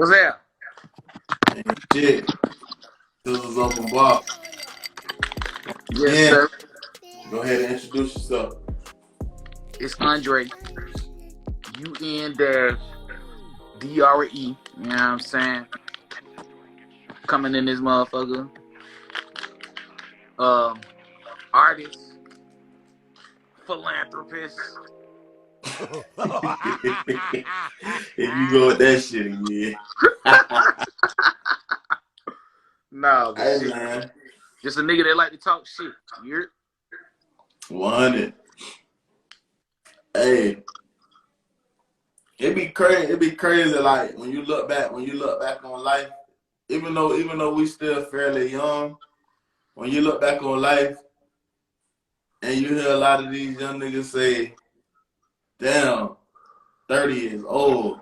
What's that? And shit. This is Open Bar. Yes, Yeah. sir. Go ahead and introduce yourself. It's Andre. UN dash DRE. You know what I'm saying? Coming in this motherfucker. Artist, philanthropist. If you go with that shit again. No, but Hey shit. man. Just a nigga that like to talk shit. You're 100. Hey. It be crazy like when you look back on life, even though we still fairly young, when you look back on life and you hear a lot of these young niggas say, damn, 30 is old.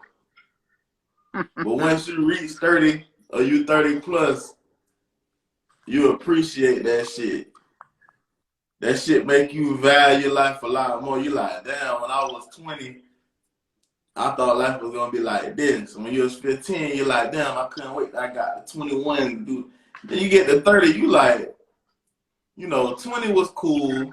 But once you reach 30 or you 30 plus, you appreciate that shit. That shit make you value life a lot more. You like, damn, when I was 20, I thought life was gonna be like this. When you was 15, you're like, damn, I couldn't wait. I got to 21 to do. Then you get to 30, you like, 20 was cool.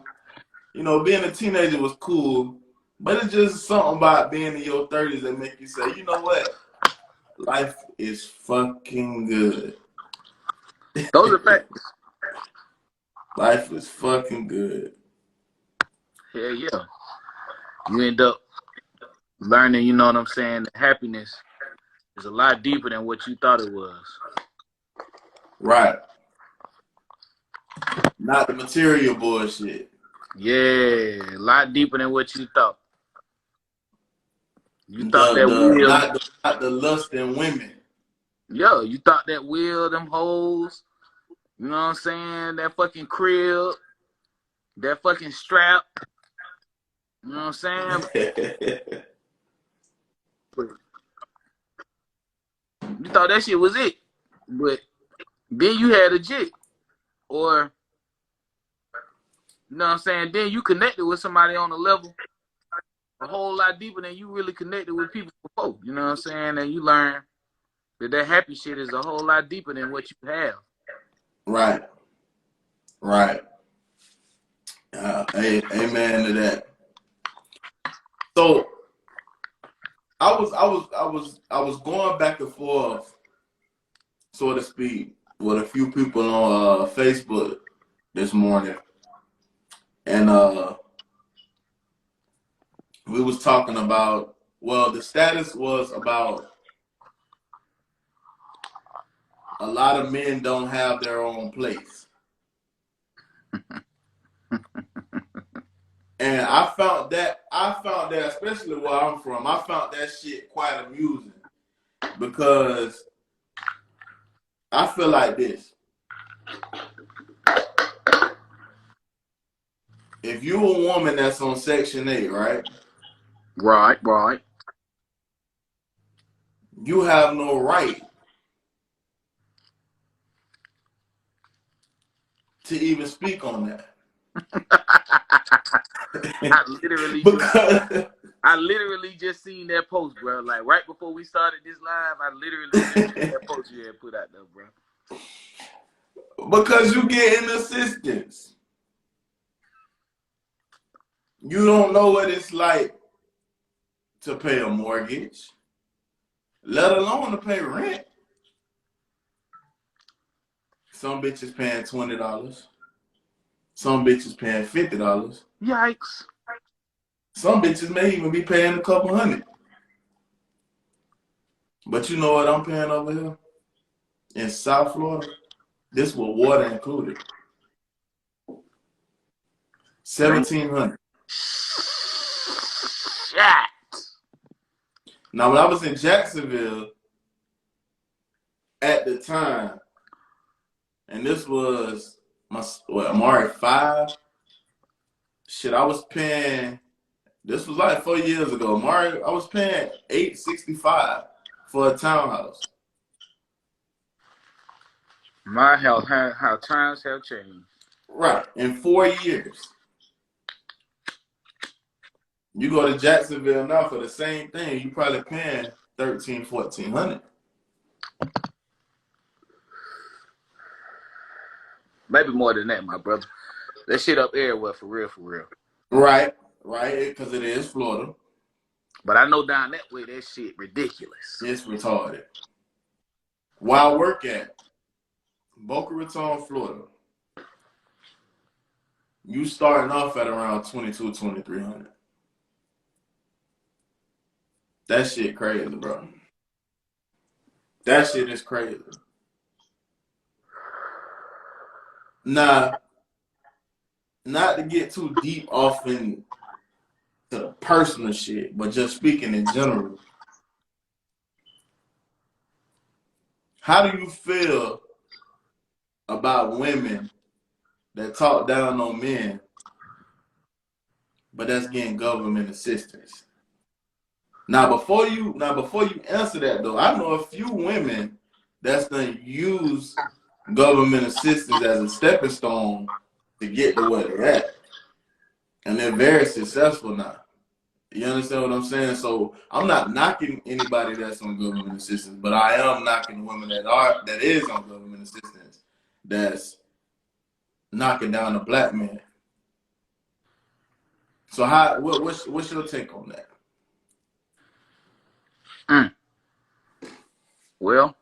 Being a teenager was cool. But it's just something about being in your 30s that make you say, you know what? Life is fucking good. those are facts. Life is fucking good. Hell yeah. You end up learning, you know what I'm saying, that happiness is a lot deeper than what you thought it was. Right. Not the material bullshit. Yeah, a lot deeper than what you thought. You thought that wheel. Not the lust in women. Yo, you thought that wheel, them hoes, you know what I'm saying, that fucking crib, that fucking strap, you know what I'm saying? You thought that shit was it. But then you had a jit. Or, you know what I'm saying, then you connected with somebody on a level a whole lot deeper than you really connected with people before. You know what I'm saying? And you learn that happy shit is a whole lot deeper than what you have. Right. Amen to that. So I was going back and forth, so to speak, with a few people on Facebook this morning, and we was talking about. Well, the status was about a lot of men don't have their own place. And I found that, especially where I'm from, I found that shit quite amusing because I feel like this. If you a woman that's on Section 8, right? Right. You have no right to even speak on that. I literally just seen that post, bro. Like right before we started this live, I literally just seen that post you had put out there, bro. Because you getting assistance. You don't know what it's like to pay a mortgage, let alone to pay rent. Some bitches paying $20. Some bitches paying $50. Yikes. Some bitches may even be paying a couple $100. But you know what I'm paying over here? In South Florida, this with water included. $1,700. Shit. Now, when I was in Jacksonville at the time, and this was Amari 5. Shit, I was paying. This was like 4 years ago. Amari, I was paying $865 for a townhouse. My health, how times have changed. Right, in 4 years. You go to Jacksonville now for the same thing, you probably paying $1,300, $1,400. Maybe more than that, my brother. That shit up everywhere, for real, for real. Right, because it is Florida. But I know down that way, that shit ridiculous. It's retarded. Where I work at, Boca Raton, Florida, you starting off at around 22, 2300. That shit crazy, bro. That shit is crazy. Nah, not to get too deep off into the personal shit, but just speaking in general. How do you feel about women that talk down on men, but that's getting government assistance? Now before you answer that though, I know a few women that's gonna use government assistance as a stepping stone to get to where they're at. And they're very successful now. You understand what I'm saying? So I'm not knocking anybody that's on government assistance, but I am knocking women that is on government assistance that's knocking down a black man. So what's your take on that? Well,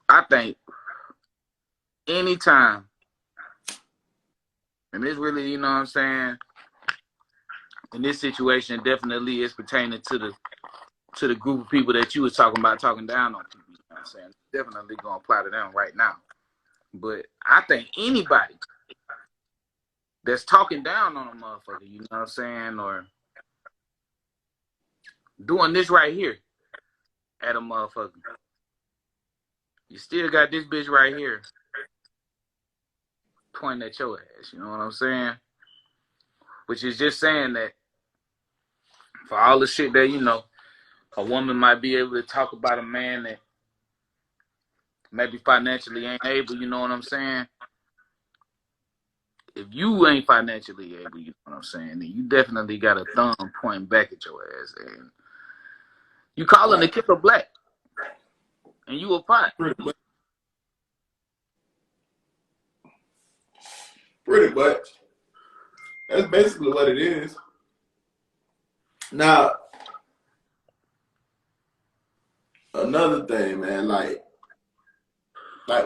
I think anytime, and this really, you know what I'm saying, in this situation, definitely is pertaining to the group of people that you was talking about talking down on people. You know what I'm saying? Definitely gonna apply to them right now. But I think anybody that's talking down on a motherfucker, you know what I'm saying, or doing this right here at a motherfucker, you still got this bitch right here pointing at your ass. You know what I'm saying? Which is just saying that for all the shit that, you know, a woman might be able to talk about a man that maybe financially ain't able, you know what I'm saying? If you ain't financially able, you know what I'm saying, then you definitely got a thumb pointing back at your ass. And you calling the killer black. And you a pot. Pretty much. That's basically what it is. Now, another thing, man, like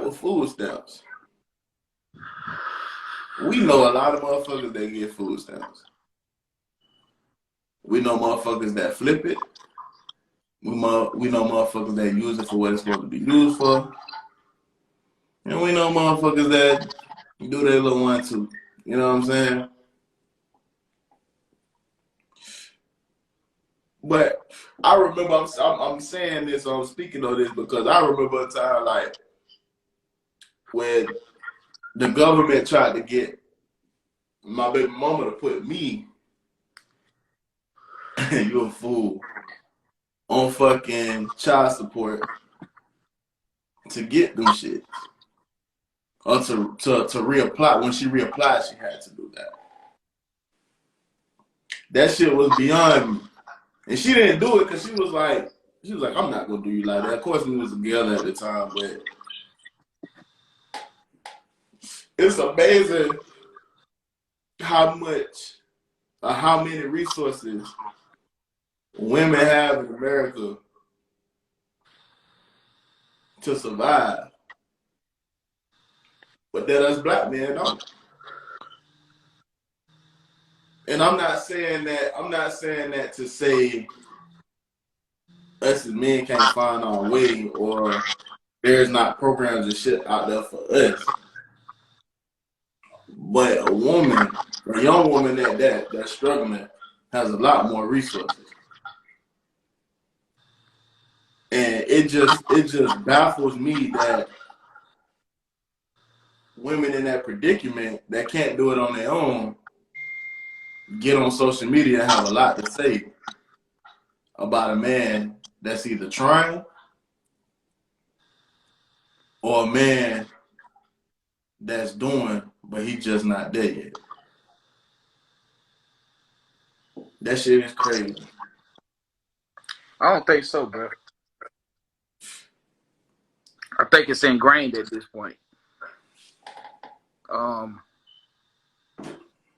with food stamps. We know a lot of motherfuckers that get food stamps. We know motherfuckers that flip it. We know motherfuckers that use it for what it's supposed to be used for. And we know motherfuckers that do their little one too. You know what I'm saying? But I remember I'm saying this, I'm speaking of this because I remember a time like when the government tried to get my baby mama to put me, you a fool, on fucking child support to get them shit. Or to reapply. When she reapplied, she had to do that. That shit was beyond me. And she didn't do it because she was like, I'm not gonna do you like that. Of course we was together at the time, but it's amazing how many resources women have in America to survive. But that us black men don't. And I'm not saying that to say us as men can't find our way or there's not programs and shit out there for us. But a young woman that's struggling has a lot more resources. And it just baffles me that women in that predicament that can't do it on their own get on social media and have a lot to say about a man that's either trying or a man that's doing, but he's just not there yet. That shit is crazy. I don't think so, bro. I think it's ingrained at this point.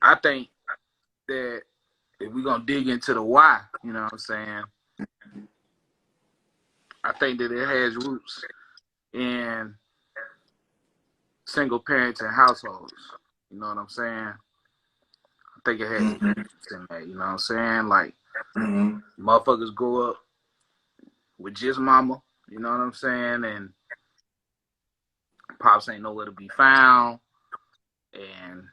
I think that if we're gonna dig into the why, you know what I'm saying, I think that it has roots in single parenting households. You know what I'm saying? I think it has roots in that, you know what I'm saying? Like motherfuckers grow up with just mama, you know what I'm saying, and pops ain't nowhere to be found, and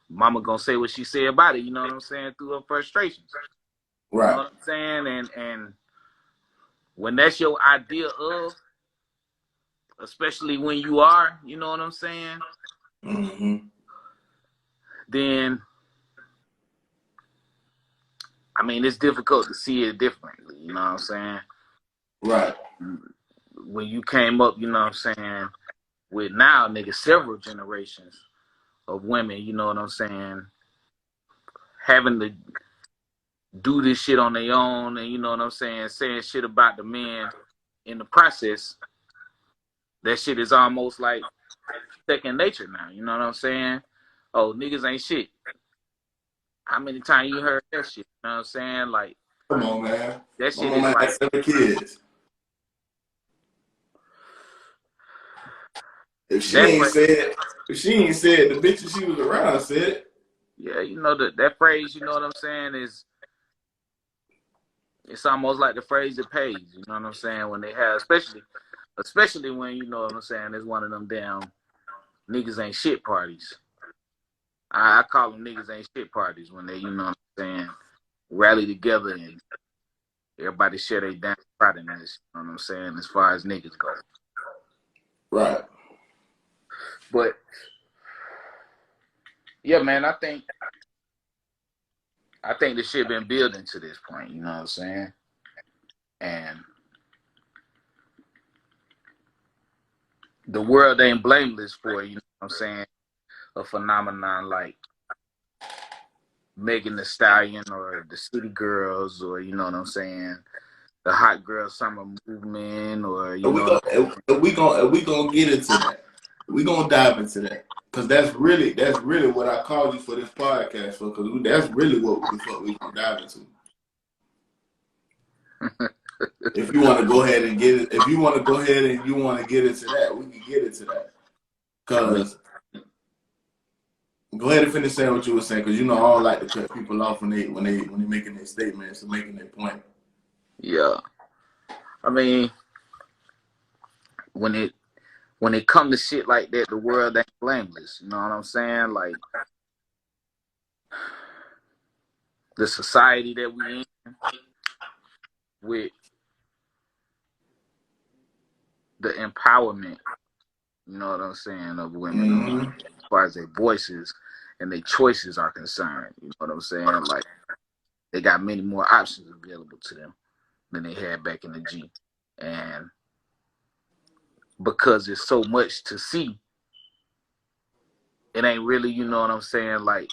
mama gonna say what she say about it, you know what I'm saying, through her frustrations. Right. You know what I'm saying? And when that's your idea of, especially when you are, you know what I'm saying, then I mean it's difficult to see it differently, you know what I'm saying? Right. When you came up, you know what I'm saying, with now niggas several generations of women, you know what I'm saying, having to do this shit on their own, and you know what I'm saying shit about the men in the process, that shit is almost like second nature now, you know what I'm saying? Oh, niggas ain't shit. How many times you heard that shit? You know what I'm saying? Like, come on, man. that shit My is mama like, had 7 kids. If she ain't said, the bitches she was around said it. Yeah, you know that phrase, you know what I'm saying, is it's almost like the phrase that pays, you know what I'm saying, when they have, especially when, you know what I'm saying, there's one of them damn niggas ain't shit parties. I call them niggas ain't shit parties when they, you know what I'm saying, rally together and everybody share their damn pride in this, you know what I'm saying, as far as niggas go. Right. But yeah, man, I think the shit been building to this point, you know what I'm saying? And the world ain't blameless for, you know what I'm saying, a phenomenon like Megan Thee Stallion or the City Girls, or you know what I'm saying, the Hot Girl Summer movement, or you know. We gonna get into that. We gonna dive into that because that's really what I called you for this podcast for. Because that's really what the fuck we gonna dive into. If you want to go ahead and get it, if you want to go ahead and you want to get into that, we can get into that. Cause go ahead and finish saying what you were saying, because you know I don't like to cut people off when they making their statements and making their point. Yeah, I mean, when it comes to shit like that, the world ain't blameless. You know what I'm saying? Like the society that we in, with the empowerment, you know what I'm saying, of women, as far as their voices and their choices are concerned. You know what I'm saying? Like they got many more options available to them than they had back in the G. And because there's so much to see, it ain't really, you know what I'm saying, like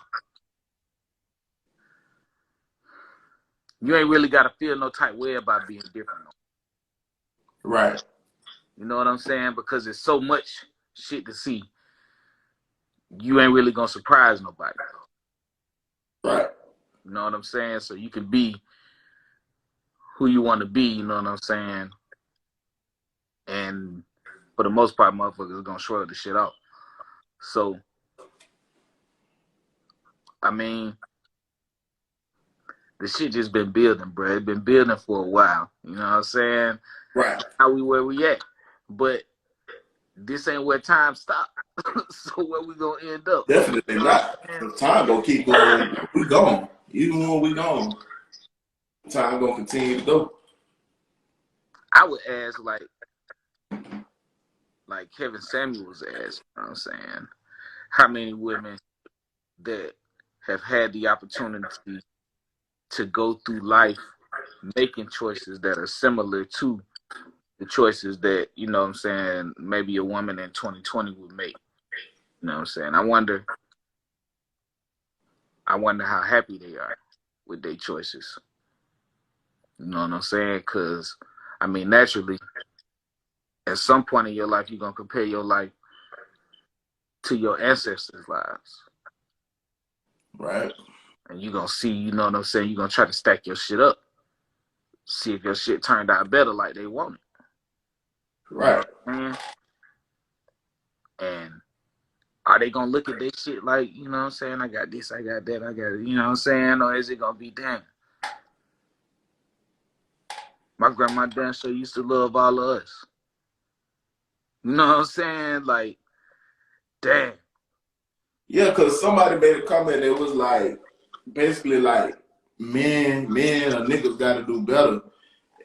you ain't really got to feel no type way about being different. Right. You know what I'm saying? Because there's so much shit to see. You ain't really gonna surprise nobody. Right. You know what I'm saying? So you can be who you want to be, you know what I'm saying? And for the most part, motherfuckers are gonna shrug the shit off. So, I mean, the shit just been building, bro. It's been building for a while. You know what I'm saying? Right. How we where we at. But this ain't where time stops. So where we gonna end up? Definitely not. The time gonna keep going. We gone. Even when we gone, time gonna continue to go. I would ask like Kevin Samuels asked, you know what I'm saying? How many women that have had the opportunity to go through life making choices that are similar to the choices that, you know what I'm saying, maybe a woman in 2020 would make. You know what I'm saying? I wonder how happy they are. with their choices. You know what I'm saying? Because, I mean, naturally, at some point in your life, you're going to compare your life to your ancestors' lives. Right. And you're going to see, you know what I'm saying? You're going to try to stack your shit up. See if your shit turned out better like they wanted. You know Right. what I'm saying? And are they going to look at this shit like, you know what I'm saying? I got this, I got that, I got it. You know what I'm saying? Or is it going to be, damn, my grandma damn sure used to love all of us. You know what I'm saying? Like, damn. Yeah, because somebody made a comment that was like, basically like, men or niggas got to do better.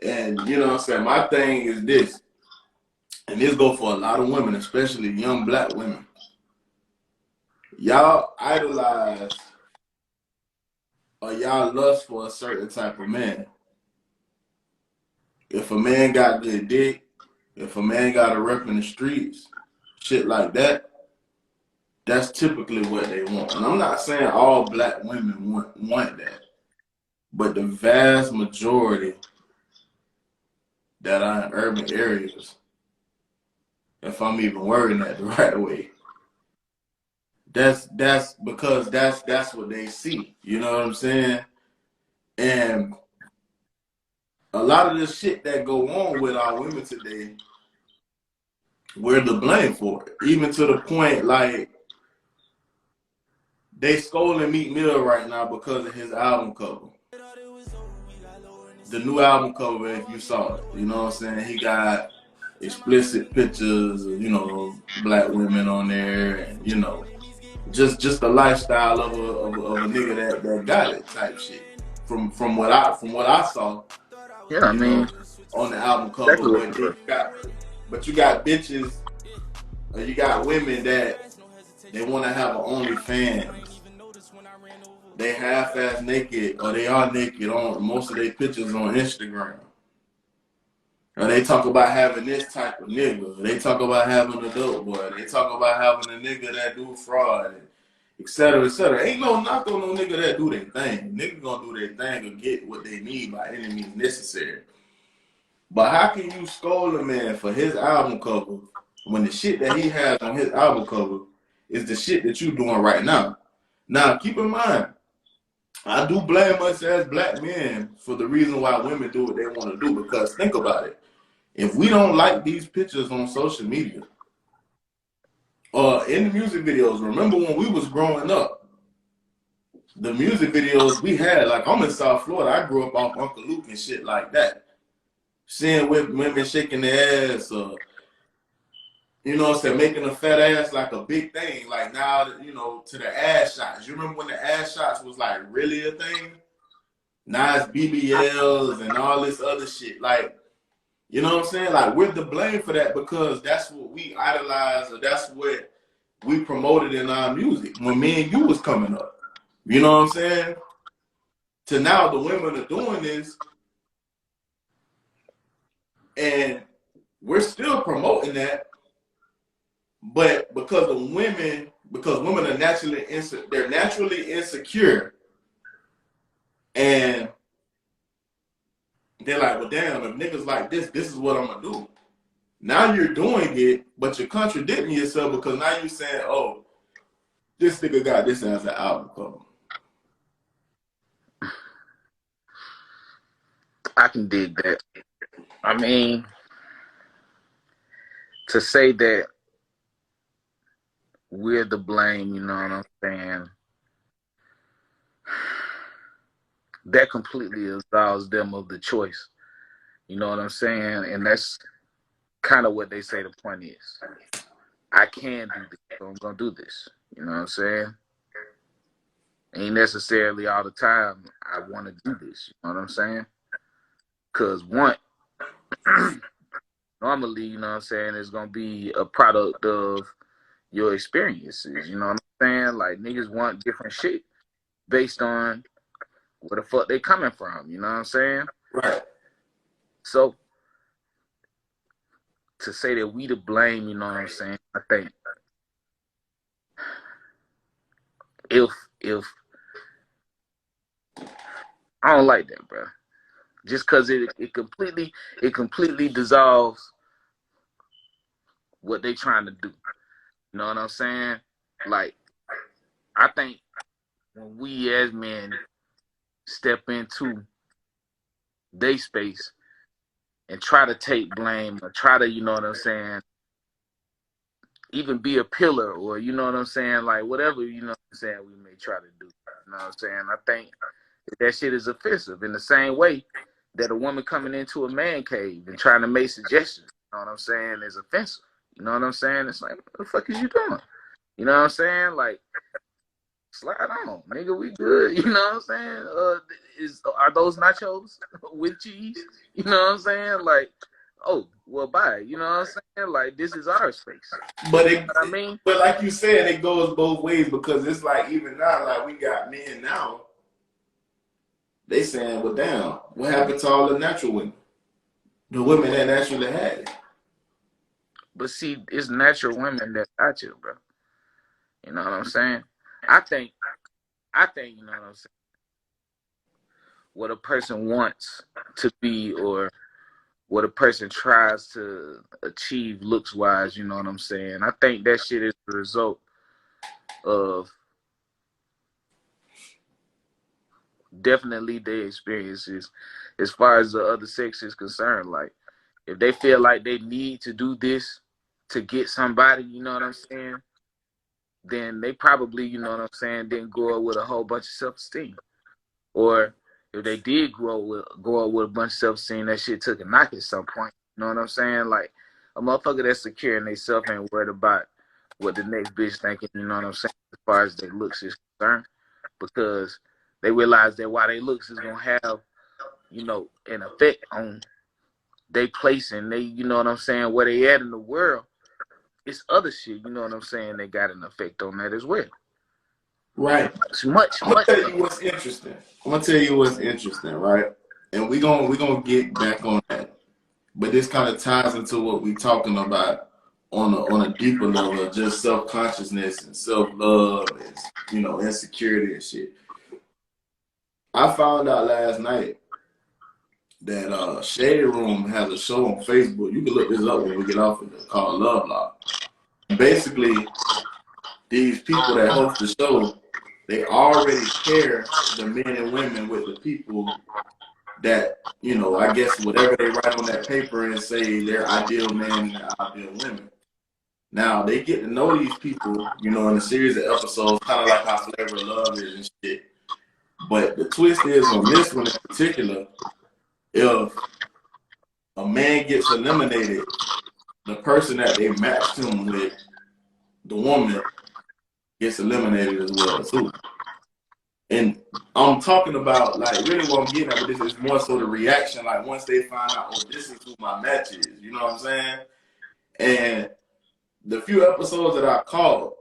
And you know what I'm saying? My thing is this, and this go for a lot of women, especially young black women. Y'all idolize or y'all lust for a certain type of man. If a man got good dick, if a man got a rep in the streets, shit like that, that's typically what they want. And I'm not saying all black women want that, but the vast majority that are in urban areas, if I'm even wording that the right way, that's because that's what they see. You know what I'm saying? And a lot of the shit that go on with our women today, we're to blame for it. Even to the point like they scolding Meek Mill right now because of his album cover. The new album cover, if you saw it, you know what I'm saying? He got explicit pictures of, you know, black women on there, and you know, just the lifestyle of a nigga that got it type shit. From what I saw, Yeah, I you know, mean, on the album cover, exactly what you said. but you got bitches or you got women that they want to have an OnlyFans. They half-ass naked or they are naked on most of their pictures on Instagram. Or they talk about having this type of nigga. They talk about having a dope boy. They talk about having a nigga that do fraud, et cetera, et cetera. Ain't no knock on no nigga that do their thing. Nigga gonna do their thing and get what they need by any means necessary. But how can you scold a man for his album cover when the shit that he has on his album cover is the shit that you doing right now? Now, keep in mind, I do blame us as black men for the reason why women do what they want to do. Because think about it. If we don't like these pictures on social media or in the music videos, remember when we was growing up, the music videos we had, like I'm in South Florida, I grew up off Uncle Luke and shit like that. Seeing women shaking their ass or, you know what I'm saying, making a fat ass like a big thing. Like now, you know, to the ass shots. You remember when the ass shots was like really a thing? Now it's BBLs and all this other shit. Like, you know what I'm saying? Like, we're to blame for that because that's what we idolize or that's what we promoted in our music when me and you was coming up. You know what I'm saying? To now the women are doing this and we're still promoting that, but because women are they're naturally insecure and they're like, well, damn, if niggas like this is what I'm gonna do. Now you're doing it, but you're contradicting yourself because now you're saying, oh, this nigga got this as an album cover. I can dig that. I mean, to say that we're to blame, you know what I'm saying? That completely absolves them of the choice. You know what I'm saying? And that's kind of what they say the point is. I can do this, so I'm going to do this. You know what I'm saying? Ain't necessarily all the time I want to do this. You know what I'm saying? Because one, normally, you know what I'm saying, it's going to be a product of your experiences. You know what I'm saying? Like, niggas want different shit based on where the fuck they coming from. You know what I'm saying? Right. So, to say that we to blame, you know what I'm saying, I think if I don't like that, bro. Just because it completely dissolves what they trying to do. You know what I'm saying? Like, I think when we as men step into their space and try to take blame or try to, you know what I'm saying, even be a pillar or, you know what I'm saying, like whatever, you know what I'm saying, we may try to do. You know what I'm saying? I think that shit is offensive in the same way that a woman coming into a man cave and trying to make suggestions, you know what I'm saying, is offensive. You know what I'm saying? It's like, what the fuck is you doing? You know what I'm saying? Like, slide on, nigga, we good. You know what I'm saying? Are those nachos with cheese? You know what I'm saying? Like, oh, well, bye. You know what I'm saying? Like, this is our space. But You know what I mean? but like you said, it goes both ways because it's like even now, like we got men now, they saying, well, damn, what happened to all the natural women? The women that naturally had it. But see, it's natural women that got you, bro. You know what I'm saying? I think, you know what I'm saying, what a person wants to be or what a person tries to achieve looks wise, you know what I'm saying? I think that shit is the result of definitely their experiences as far as the other sex is concerned. Like, if they feel like they need to do this to get somebody, you know what I'm saying, then they probably, you know what I'm saying, didn't grow up with a whole bunch of self-esteem. Or if they did grow up with a bunch of self-esteem, that shit took a knock at some point. You know what I'm saying? Like, a motherfucker that's secure in themselves ain't worried about what the next bitch thinking, you know what I'm saying, as far as their looks is concerned. Because they realize that while they looks is gonna have, you know, an effect on they place and they, you know what I'm saying, where they at in the world, it's other shit, you know what I'm saying, they got an effect on that as well. Right. It's much, I'm gonna much. tell you what's interesting. I'm gonna tell you what's interesting, right? And we gonna get back on that. But this kind of ties into what we're talking about on a deeper level of just self consciousness and self love and insecurity and shit. I found out last night that Shade Room has a show on Facebook. You can look this up when we get off of it, called Love Lock. Basically, these people that host the show, they already pair the men and women with the people that, I guess whatever they write on that paper and say their ideal man and their ideal women. Now they get to know these people, in a series of episodes, kind of like how Flavor of Love is and shit. But the twist is on this one in particular, if a man gets eliminated, the person that they matched him with, the woman, gets eliminated as well too. And I'm talking about, like, really what I'm getting at with this is more so the reaction. Like, once they find out, oh, this is who my match is, you know what I'm saying? And the few episodes that I caught,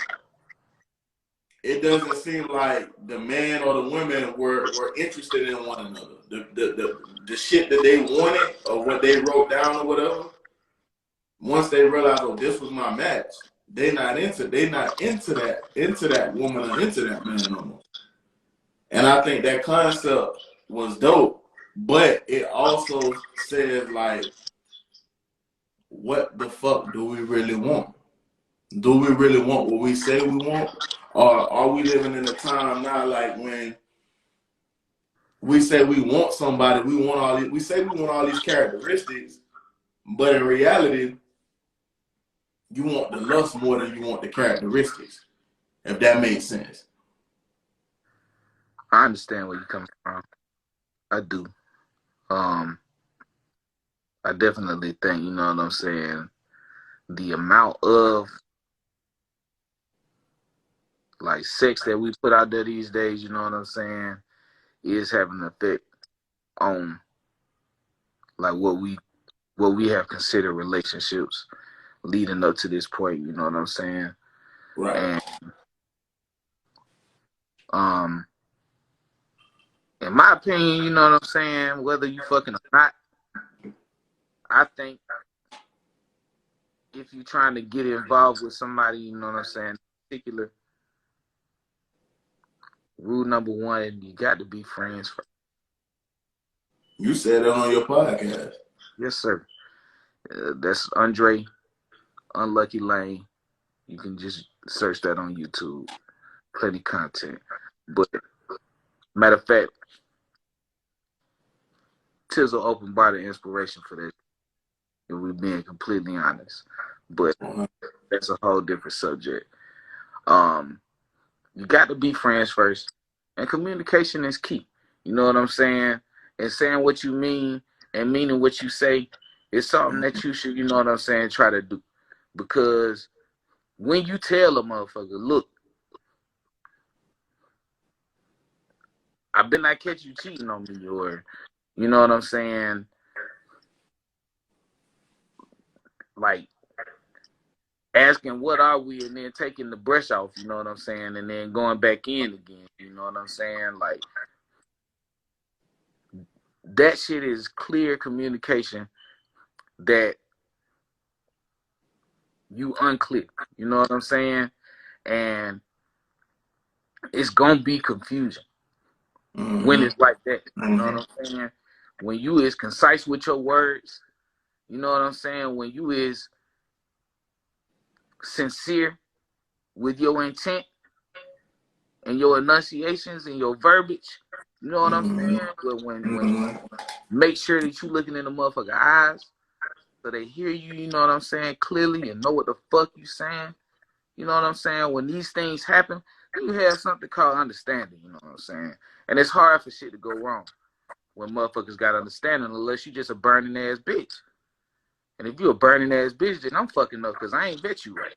it doesn't seem like the man or the women were interested in one another. The shit that they wanted or what they wrote down or whatever, once they realize, oh, this was my match, they not into that woman or into that man no more. And I think that concept was dope, but it also says, like, what the fuck do we really want? Do we really want what we say we want? Or are we living in a time now, like, when we say we want somebody, we say we want all these characteristics, but in reality, you want the lust more than you want the characteristics, if that makes sense. I understand where you're coming from. I do. Um, I definitely think, you know what I'm saying, the amount of like sex that we put out there these days, you know what I'm saying, is having an effect on like what we have considered relationships leading up to this point, you know what I'm saying? Right. And um in my opinion, you know what I'm saying, whether you fucking or not, I think if you're trying to get involved with somebody, you know what I'm saying, in particular, rule number one, you got to be friends first. You said it on your podcast. Yes, sir. That's Andre Unlucky Lane. You can just search that on YouTube. Plenty content. But matter of fact, Tizzle opened by the inspiration for that. If we're being completely honest. But that's a whole different subject. You got to be friends first. And communication is key. You know what I'm saying? And saying what you mean and meaning what you say is something that you should, you know what I'm saying, try to do. Because when you tell a motherfucker, look, I better not catch you cheating on me, or, you know what I'm saying, like asking what are we and then taking the brush off, you know what I'm saying, and then going back in again, you know what I'm saying? Like, that shit is clear communication that you unclear, you know what I'm saying? And it's gonna be confusion when it's like that, you know what I'm saying? When you is concise with your words, you know what I'm saying? When you is sincere with your intent and your enunciations and your verbiage, you know what I'm saying? But when make sure that you looking in the motherfucker eyes so they hear you, you know what I'm saying, clearly and know what the fuck you saying. You know what I'm saying? When these things happen, you have something called understanding, you know what I'm saying? And it's hard for shit to go wrong when motherfuckers got understanding unless you just a burning ass bitch. And if you a burning ass bitch, then I'm fucking up because I ain't vet you right.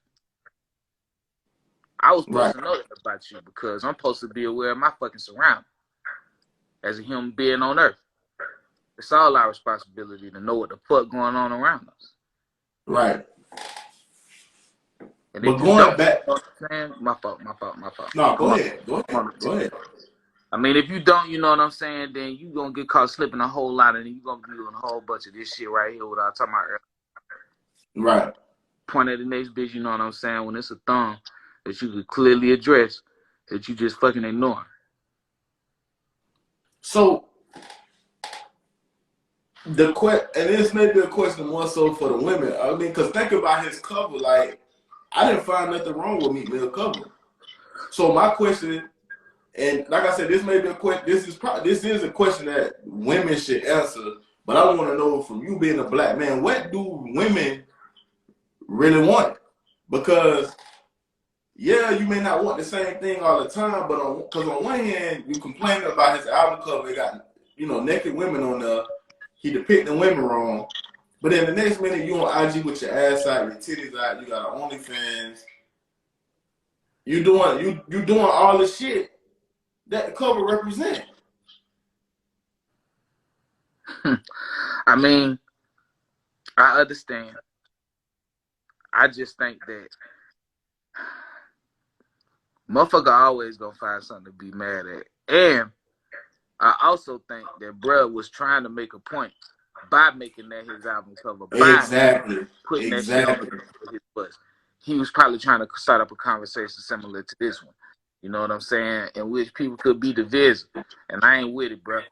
I was supposed to know that about you because I'm supposed to be aware of my fucking surroundings as a human being on earth. It's all our responsibility to know what the fuck going on around us. Right. And but if you going don't, back, you know what I'm saying? My fault. no, Come on. go ahead. I mean, if you don't, you know what I'm saying, then you going to get caught slipping a whole lot and then you going to be doing a whole bunch of this shit right here without talking about earlier. Right. Point at the next bitch, you know what I'm saying, when it's a thumb that you could clearly address that you just fucking ignore. So, and this may be a question more so for the women. I mean, because think about his cover, like, I didn't find nothing wrong with Meek Mill cover. So my question, and like I said, this may be a question. This is a question that women should answer. But I want to know from you being a black man, what do women really want? Because yeah, you may not want the same thing all the time, but because on one hand, you complain about his album cover, it got naked women on there. He depicting women wrong. But then the next minute, you on IG with your ass out, your titties out, you got an OnlyFans. You doing all the shit that the cover represent. I mean, I understand. I just think that motherfucker always gonna find something to be mad at. And I also think that bruh was trying to make a point by making that his album cover, by putting that shit on his bus. He was probably trying to start up a conversation similar to this one. You know what I'm saying? In which people could be divisive. And I ain't with it, bruh.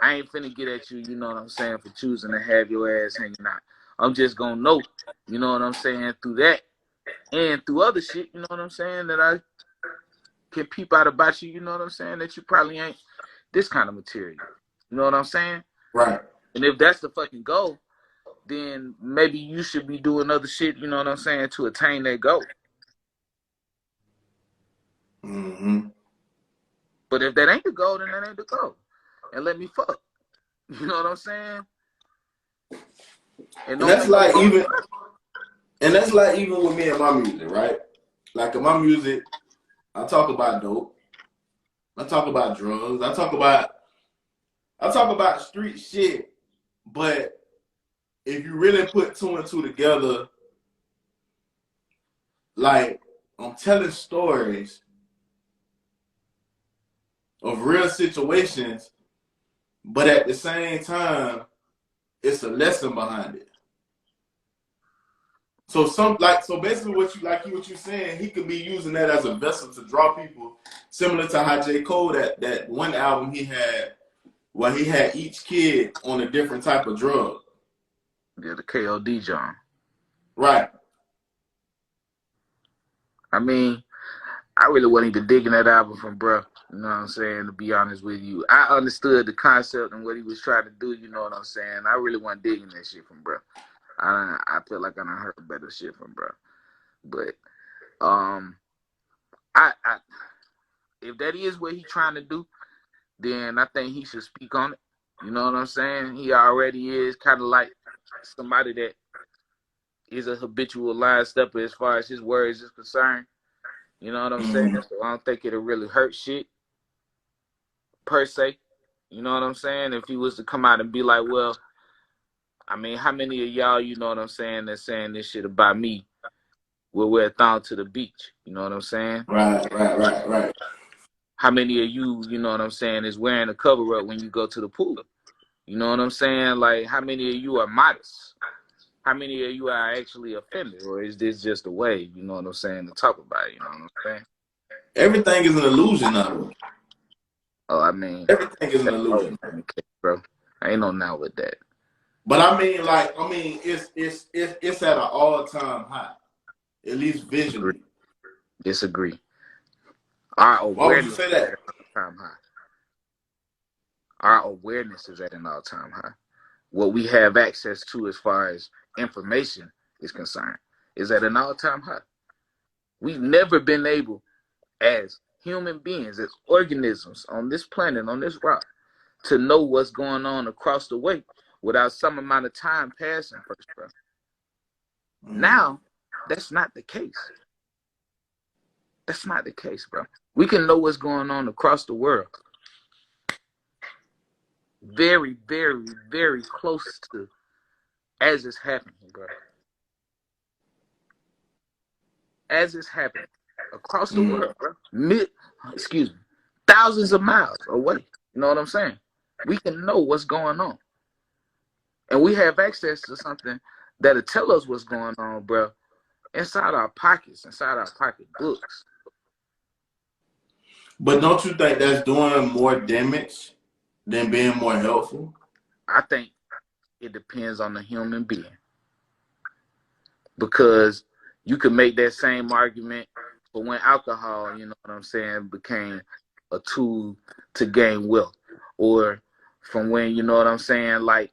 I ain't finna get at you, you know what I'm saying, for choosing to have your ass hanging out. I'm just gonna note, you know what I'm saying, through that and through other shit, you know what I'm saying, that I can peep out about you, you know what I'm saying, that you probably ain't this kind of material. You know what I'm saying? Right. And if that's the fucking goal, then maybe you should be doing other shit, you know what I'm saying, to attain that goal. Mm-hmm. But if that ain't the goal, then that ain't the goal. And let me fuck. You know what I'm saying? And that's like even with me and my music, right? Like in my music, I talk about dope. I talk about drugs. I talk about street shit. But if you really put two and two together, like I'm telling stories of real situations, but at the same time, it's a lesson behind it. So basically what you're saying, he could be using that as a vessel to draw people, similar to how J. Cole that one album he had where he had each kid on a different type of drug. Yeah, the KOD John. Right. I mean, I really wasn't even digging that album from bruh. You know what I'm saying? To be honest with you, I understood the concept and what he was trying to do. You know what I'm saying? I really wasn't digging that shit from bruh. I feel like I done heard better shit from bruh. But I if that is what he trying to do, then I think he should speak on it. You know what I'm saying? He already is kind of like somebody that is a habitual line stepper as far as his words is concerned. You know what I'm saying? Mm-hmm. So I don't think it'll really hurt shit per se. You know what I'm saying? If he was to come out and be like, well, I mean, how many of y'all, you know what I'm saying, that's saying this shit about me will wear a thong to the beach? You know what I'm saying? Right. How many of you, you know what I'm saying, is wearing a cover up when you go to the pool? You know what I'm saying? Like, how many of you are modest? How many of you are actually offended? Or is this just a way, you know what I'm saying, to talk about it? You know what I'm saying? Everything is an illusion now. Oh, I mean, Everything is an that's always illusion. been the case, bro. I ain't no now with that. But I mean, it's at an all-time high, at least Disagree. visually. Disagree. Our Why would you awareness say is at that? an all-time high. Our awareness is at an all-time high. What we have access to as far as information is concerned is at an all-time high. We've never been able, as human beings, as organisms on this planet, on this rock, to know what's going on across the way without some amount of time passing first, bro. Now, that's not the case. That's not the case, bro. We can know what's going on across the world very, very, very close to as it's happening, bro. As it's happening across the Mm-hmm. world, bro. Excuse me, thousands of miles away. You know what I'm saying? We can know what's going on, and we have access to something that'll tell us what's going on, bro. Inside our pockets, inside our pocketbooks. But don't you think that's doing more damage than being more helpful? I think it depends on the human being because you could make that same argument for when alcohol, you know what I'm saying, became a tool to gain wealth, or from when, you know what I'm saying, like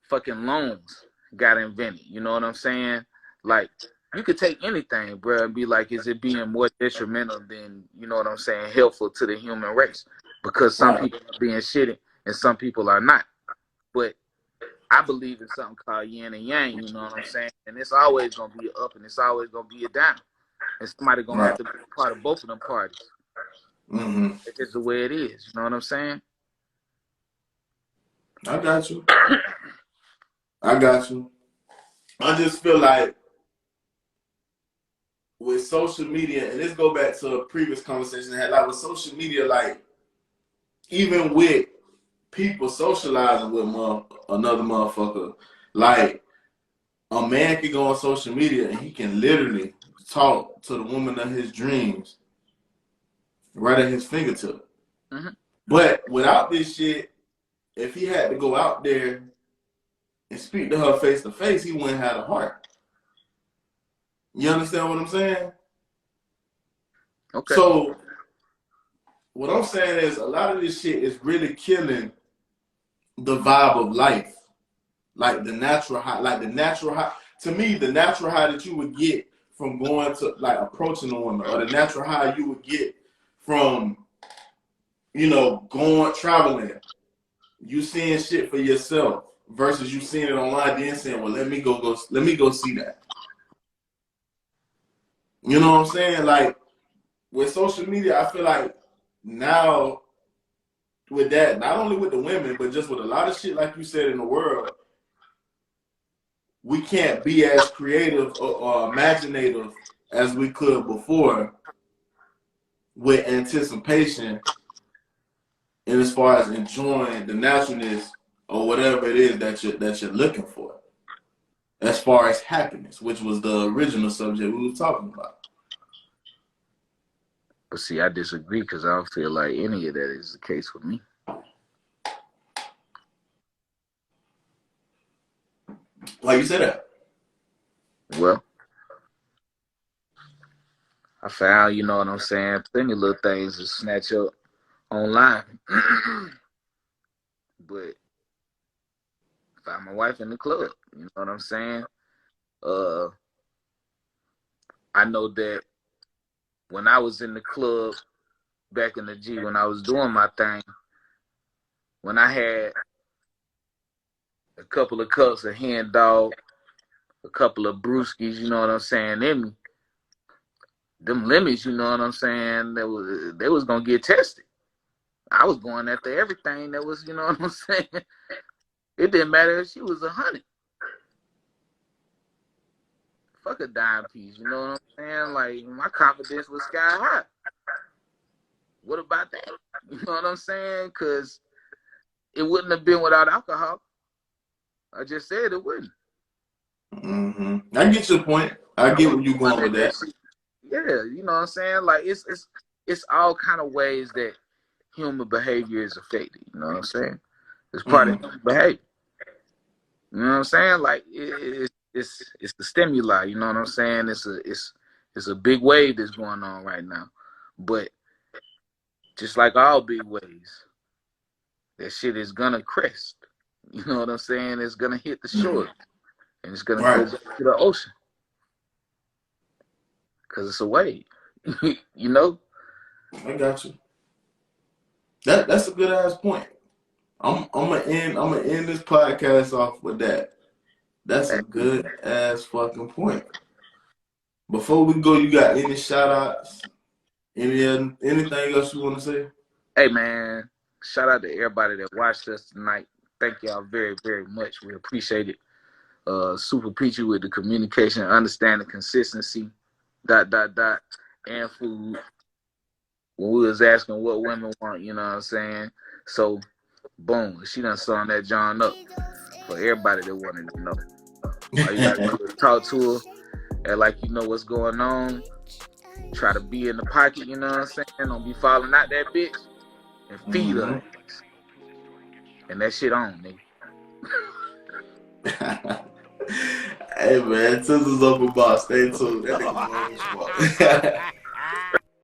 fucking loans got invented. You know what I'm saying? Like you could take anything, bro, and be like, is it being more detrimental than, you know what I'm saying, helpful to the human race? Because some Right. people are being shitty and some people are not. But I believe in something called yin and yang, you know what I'm saying? And it's always gonna be a up and it's always gonna be a down. And somebody gonna have Right. to be a part of both of them parties. Mm-hmm. It's just the way it is, you know what I'm saying? I got you. I got you. I just feel like with social media, and this go back to a previous conversation I had, like with social media, like even with people socializing with another motherfucker, like a man can go on social media and he can literally talk to the woman of his dreams right at his fingertip. Mm-hmm. But without this shit, if he had to go out there and speak to her face to face, he wouldn't have a heart. You understand what I'm saying? Okay. So what I'm saying is a lot of this shit is really killing the vibe of life. Like the natural high, to me, the natural high that you would get from going to like approaching a woman, or the natural high you would get from, going traveling, you seeing shit for yourself versus you seeing it online, then saying, well, let me go see that. You know what I'm saying? Like with social media, I feel like now with that, not only with the women, but just with a lot of shit, like you said, in the world, we can't be as creative or imaginative as we could before with anticipation and as far as enjoying the naturalness or whatever it is that you're looking for. As far as happiness, which was the original subject we were talking about. But see, I disagree because I don't feel like any of that is the case with me. Why you say that? Well, I found, you know what I'm saying, plenty of little things to snatch up online. But found my wife in the club. You know what I'm saying? I know that when I was in the club back in the G, when I was doing my thing, when I had a couple of cups of Hen Dog, a couple of brewskis, you know what I'm saying, in me, them limits, you know what I'm saying, they was gonna get tested. I was going after everything that was, you know what I'm saying. It didn't matter if she was 100. Fuck a dime piece, you know what I'm saying? Like, my confidence was sky high. What about that? You know what I'm saying? Because it wouldn't have been without alcohol. I just said it wouldn't. Mm-hmm. I get your point. I get where you're going with that. Yeah, you know what I'm saying? Like, it's all kind of ways that human behavior is affected. You know what I'm saying? It's part of human behavior. You know what I'm saying? Like, it's the stimuli. You know what I'm saying? It's a big wave that's going on right now. But just like all big waves, that shit is gonna crest. You know what I'm saying? It's gonna hit the shore, and it's gonna go back to the ocean, cause it's a wave. You know? I got you. That's a good ass point. I'm gonna end this podcast off with that. That's a good ass fucking point. Before we go, you got any shout outs? Anything else you want to say? Hey man, shout out to everybody that watched us tonight. Thank y'all very, very much. We appreciate it. Super preachy with the communication, understanding, consistency, ... and food. When we was asking what women want, you know what I'm saying? So, boom, she done sung that John up for everybody that wanted to know. All you gotta do is talk to her, and like you know what's going on. Try to be in the pocket, you know what I'm saying? Don't be falling out that bitch, and feed her. And that shit on, nigga. Hey man, Scissors Open Box. Stay tuned. That nigga